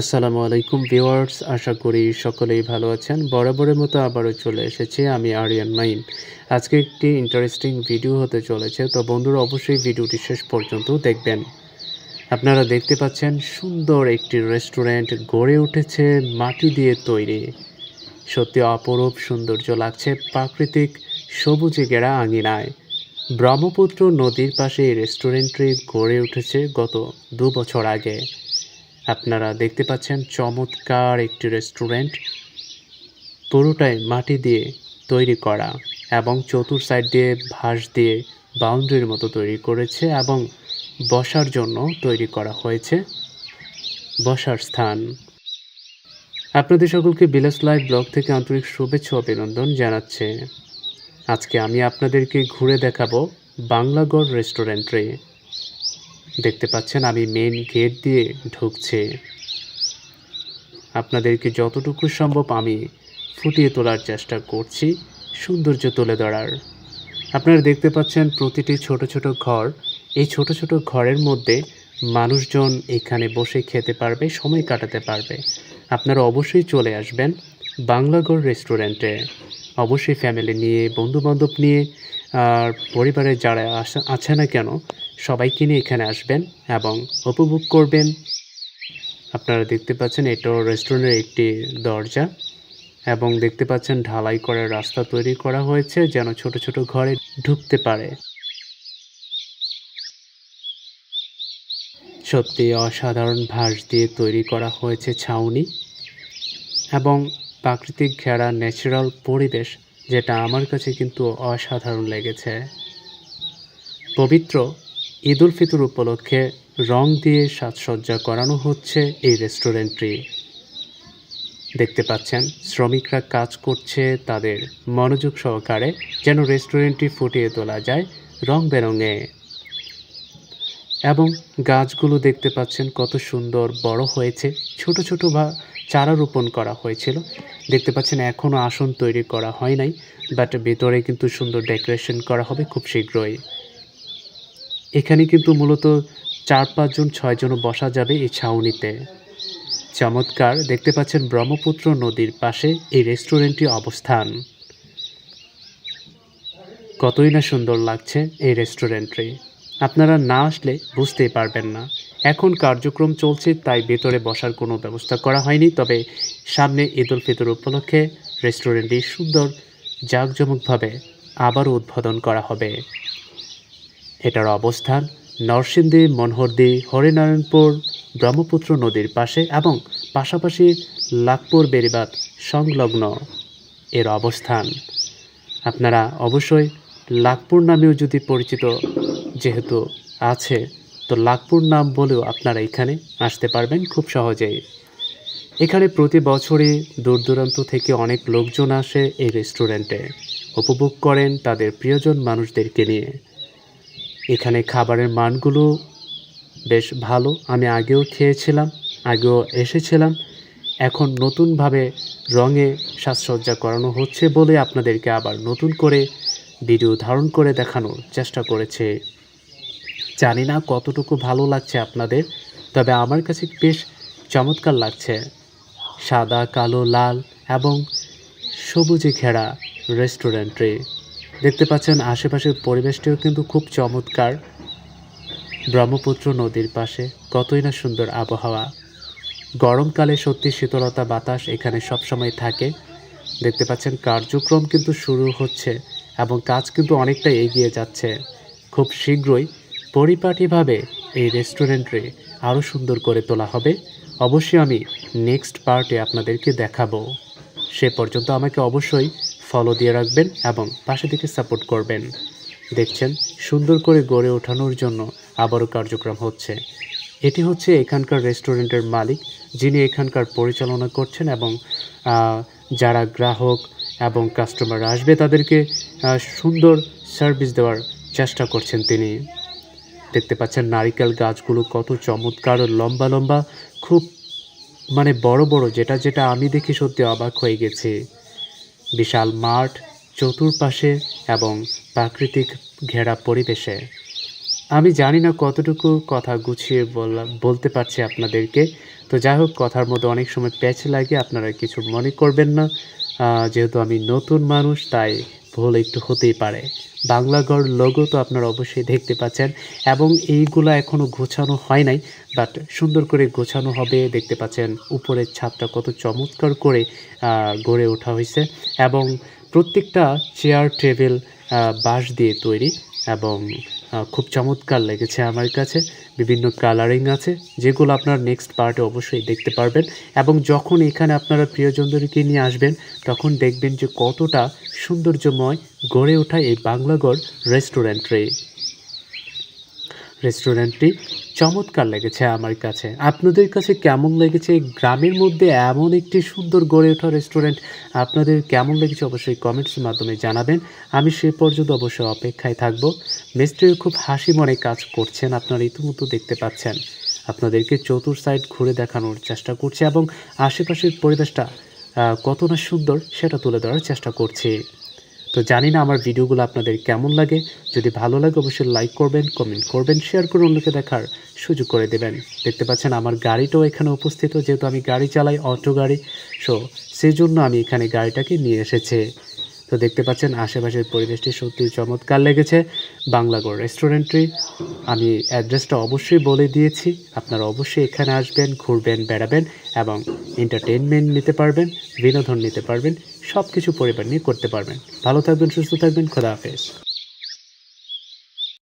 আসসালামু আলাইকুম ভিউয়ার্স, আশা করি সকলেই ভালো আছেন। বরাবরের মতো আবারও চলে এসেছি আমি আরিয়ান মাইন। আজকে একটি ইন্টারেস্টিং ভিডিও হতে চলেছে, তো বন্ধুরা অবশ্যই ভিডিওটি শেষ পর্যন্ত দেখবেন। আপনারা দেখতে পাচ্ছেন সুন্দর একটি রেস্টুরেন্ট গড়ে উঠেছে মাটি দিয়ে তৈরি। সত্যি অপরূপ সৌন্দর্য লাগছে প্রাকৃতিক সবুজে ঘেরা আঙিনায়। ব্রহ্মপুত্র নদীর পাশে এই রেস্টুরেন্টটি গড়ে উঠেছে গত 2 বছর আগে। আপনারা দেখতে পাচ্ছেন চমৎকার একটি রেস্টুরেন্ট, পুরোটাই মাটি দিয়ে তৈরি করা এবং চতুর সাইড দিয়ে বাঁশ দিয়ে বাউন্ডারির মতো তৈরি করেছে এবং বসার জন্য তৈরি করা হয়েছে বসার স্থান। আপনাদের সকলকে বিলাস লাইভ ব্লগ থেকে আন্তরিক শুভেচ্ছা ও অভিনন্দন জানাচ্ছে। আজকে আমি আপনাদেরকে ঘুরে দেখাবো বাংলাগড় রেস্টুরেন্টে। দেখতে পাচ্ছেন আমি মেন গেট দিয়ে ঢুকছি। আপনাদেরকে যতটুকু সম্ভব আমি ফুটিয়ে তোলার চেষ্টা করছি, সৌন্দর্য তুলে ধরার। আপনারা দেখতে পাচ্ছেন প্রতিটি ছোট ছোট ঘর। এই ছোট ছোট ঘরের মধ্যে মানুষজন এখানে বসে খেতে পারবে, সময় কাটাতে পারবে। আপনারা অবশ্যই চলে আসবেন বাংলাগড় রেস্টুরেন্টে। অবশ্যই ফ্যামিলি নিয়ে, বন্ধুবান্ধব নিয়ে আর পরিবারের যারা আছে না কেন সবাইকে নিয়ে এখানে আসবেন এবং উপভোগ করবেন। আপনারা দেখতে পাচ্ছেন এটাও রেস্টুরেন্টের একটি দরজা এবং দেখতে পাচ্ছেন ঢালাই করে রাস্তা তৈরি করা হয়েছে যেন ছোট ছোট ঘরে ঢুকতে পারে। সত্যি অসাধারণ বাঁশ দিয়ে তৈরি করা হয়েছে ছাউনি এবং প্রাকৃতিক ঘেরা ন্যাচারাল পরিবেশ, যেটা আমার কাছে কিন্তু অসাধারণ লেগেছে। পবিত্র ঈদ উল ফিতর উপলক্ষে রং দিয়ে সাজসজ্জা করানো হচ্ছে এই রেস্টুরেন্টটি। দেখতে পাচ্ছেন শ্রমিকরা কাজ করছে তাদের মনোযোগ সহকারে, যেন রেস্টুরেন্টটি ফুটিয়ে তোলা যায় রং বেরঙে। এবং গাছগুলো দেখতে পাচ্ছেন কত সুন্দর বড় হয়েছে, ছোট ছোট চারা রোপণ করা হয়েছিল। দেখতে পাচ্ছেন এখনও আসন তৈরি করা হয় নাই, বাট ভেতরে কিন্তু সুন্দর ডেকোরেশন করা হবে খুব শীঘ্রই। এখানে কিন্তু মূলত 4-5 জন 6 জনও বসা যাবে এই ছাউনিতে। চমৎকার! দেখতে পাচ্ছেন ব্রহ্মপুত্র নদীর পাশে এই রেস্টুরেন্টটি অবস্থান। কতই না সুন্দর লাগছে এই রেস্টুরেন্টটি। আপনারা না আসলে বুঝতেই পারবেন না। এখন কার্যক্রম চলছে তাই ভেতরে বসার কোনো ব্যবস্থা করা হয়নি, তবে সামনে ঈদ উল ফিতর উপলক্ষে রেস্টুরেন্টটি সুন্দর জাঁকজমকভাবে আবারও উদ্বোধন করা হবে। এটার অবস্থান নরসিংদী, মনোহরদী, হরিনারায়ণপুর ব্রহ্মপুত্র নদীর পাশে এবং পাশাপাশি লাখপুর বেড়িবাঁধ সংলগ্ন এর অবস্থান। আপনারা অবশ্যই লাখপুর নামেও যদি পরিচিত যেহেতু আছে, তো লাখপুর নাম বলেও আপনারা এখানে আসতে পারবেন খুব সহজেই। এখানে প্রতি বছরই দূর দূরান্ত থেকে অনেক লোকজন আসে এই রেস্টুরেন্টে, উপভোগ করেন তাদের প্রিয়জন মানুষদেরকে নিয়ে। এখানে খাবারের মানগুলো বেশ ভালো। আমি আগেও খেয়েছিলাম, আগেও এসেছিলাম। এখন নতুনভাবে রঙে সাজসজ্জা করানো হচ্ছে বলে আপনাদেরকে আবার নতুন করে ভিডিও ধারণ করে দেখানোর চেষ্টা করেছে। জানি না কতটুকু ভালো লাগছে আপনাদের, তবে আমার কাছে বেশ চমৎকার লাগছে। সাদা, কালো, লাল এবং সবুজে ঘেরা রেস্টুরেন্টে দেখতে পাচ্ছেন আশেপাশের পরিবেশটিও কিন্তু খুব চমৎকার। ব্রহ্মপুত্র নদীর পাশে কতই না সুন্দর আবহাওয়া। গরমকালে সত্যি শীতলতা বাতাস এখানে সবসময় থাকে। দেখতে পাচ্ছেন কার্যক্রম কিন্তু শুরু হচ্ছে এবং কাজ কিন্তু অনেকটা এগিয়ে যাচ্ছে। খুব শীঘ্রই পরিপাটিভাবে এই রেস্টুরেন্টে আরও সুন্দর করে তোলা হবে। অবশ্যই আমি নেক্সট পার্টে আপনাদেরকে দেখাবো। সে পর্যন্ত আমাকে অবশ্যই ফলো দিয়ে রাখবেন এবং পাশে থেকে সাপোর্ট করবেন। দেখছেন সুন্দর করে গড়ে ওঠানোর জন্য আবারও কার্যক্রম হচ্ছে। এটি হচ্ছে এখানকার রেস্টুরেন্টের মালিক, যিনি এখানকার পরিচালনা করছেন এবং যারা গ্রাহক এবং কাস্টমার আসবে তাদেরকে সুন্দর সার্ভিস দেওয়ার চেষ্টা করছেন তিনি। দেখতে পাচ্ছেন নারিকেল গাছগুলো কত চমৎকার, লম্বা লম্বা, খুব বড় বড়, যেটা আমি দেখে সত্যি অবাক হয়ে গেছি। বিশাল মাঠ চতুর্পাশে এবং প্রাকৃতিক ঘেরা পরিবেশে। আমি জানি না কতটুকু কথা গুছিয়ে বলতে পারছি আপনাদেরকে, তো যাই হোক, কথার মধ্যে অনেক সময় প্যাচ লাগে, আপনারা কিছু মনে করবেন না। যেহেতু আমি নতুন মানুষ তাই ভুল একটু হতেই পারে। বাংলাগড় লোগো তো আপনারা অবশ্যই দেখতে পাচ্ছেন এবং এইগুলা এখনও গোছানো হয় নাই, বাট সুন্দর করে গোছানো হবে। দেখতে পাচ্ছেন উপরের ছাদটা কত চমৎকার করে গড়ে ওঠা হয়েছে এবং প্রত্যেকটা চেয়ার টেবিল বাঁশ দিয়ে তৈরি এবং খুব চমৎকার লেগেছে আমার কাছে। বিভিন্ন কালারিং আছে যেগুলো আপনার নেক্সট পার্টে অবশ্যই দেখতে পারবেন এবং যখন এখানে আপনারা প্রিয়জনদেরকে নিয়ে আসবেন তখন দেখবেন যে কতটা সৌন্দর্যময় গড়ে ওঠা এই বাংলাগড় রেস্টুরেন্টটি চমৎকার লেগেছে আমার কাছে। আপনাদের কাছে কেমন লেগেছে? গ্রামের মধ্যে এমন একটি সুন্দর গড়ে ওঠা রেস্টুরেন্ট আপনাদের কেমন লেগেছে অবশ্যই কমেন্টসের মাধ্যমে জানাবেন। আমি সে পর্যন্ত অবশ্যই অপেক্ষায় থাকব। মিস্ত্রি খুব হাসি মনে কাজ করছেন, আপনারা ইতিমধ্যে দেখতে পাচ্ছেন। আপনাদেরকে চতুর সাইড ঘুরে দেখানোর চেষ্টা করছি এবং আশেপাশের পরিবেশটা কত না সুন্দর সেটা তুলে ধরার চেষ্টা করছি। তো জানি না আমার ভিডিওগুলো আপনাদের কেমন লাগে। যদি ভালো লাগে অবশ্যই লাইক করবেন, কমেন্ট করবেন, শেয়ার করে অন্যকে দেখার সুযোগ করে দেবেন। দেখতে পাচ্ছেন আমার গাড়িটাও এখানে উপস্থিত, যেহেতু আমি গাড়ি চালাই, অটো গাড়ি, সেজন্য আমি এখানে গাড়িটাকে নিয়ে এসেছি। তো দেখতে পাচ্ছেন আশেপাশের পরিবেশটি সত্যিই চমৎকার লেগেছে। বাংলাগড় রেস্টুরেন্টটি আমি অ্যাড্রেসটা অবশ্যই বলে দিয়েছি। আপনারা অবশ্যই এখানে আসবেন, ঘুরবেন, বেড়াবেন এবং এন্টারটেইনমেন্ট নিতে পারবেন, বিনোদন নিতে পারবেন, সব কিছু পরিবার নিয়ে করতে পারবেন। ভালো থাকবেন, সুস্থ থাকবেন, খোদা হাফেজ।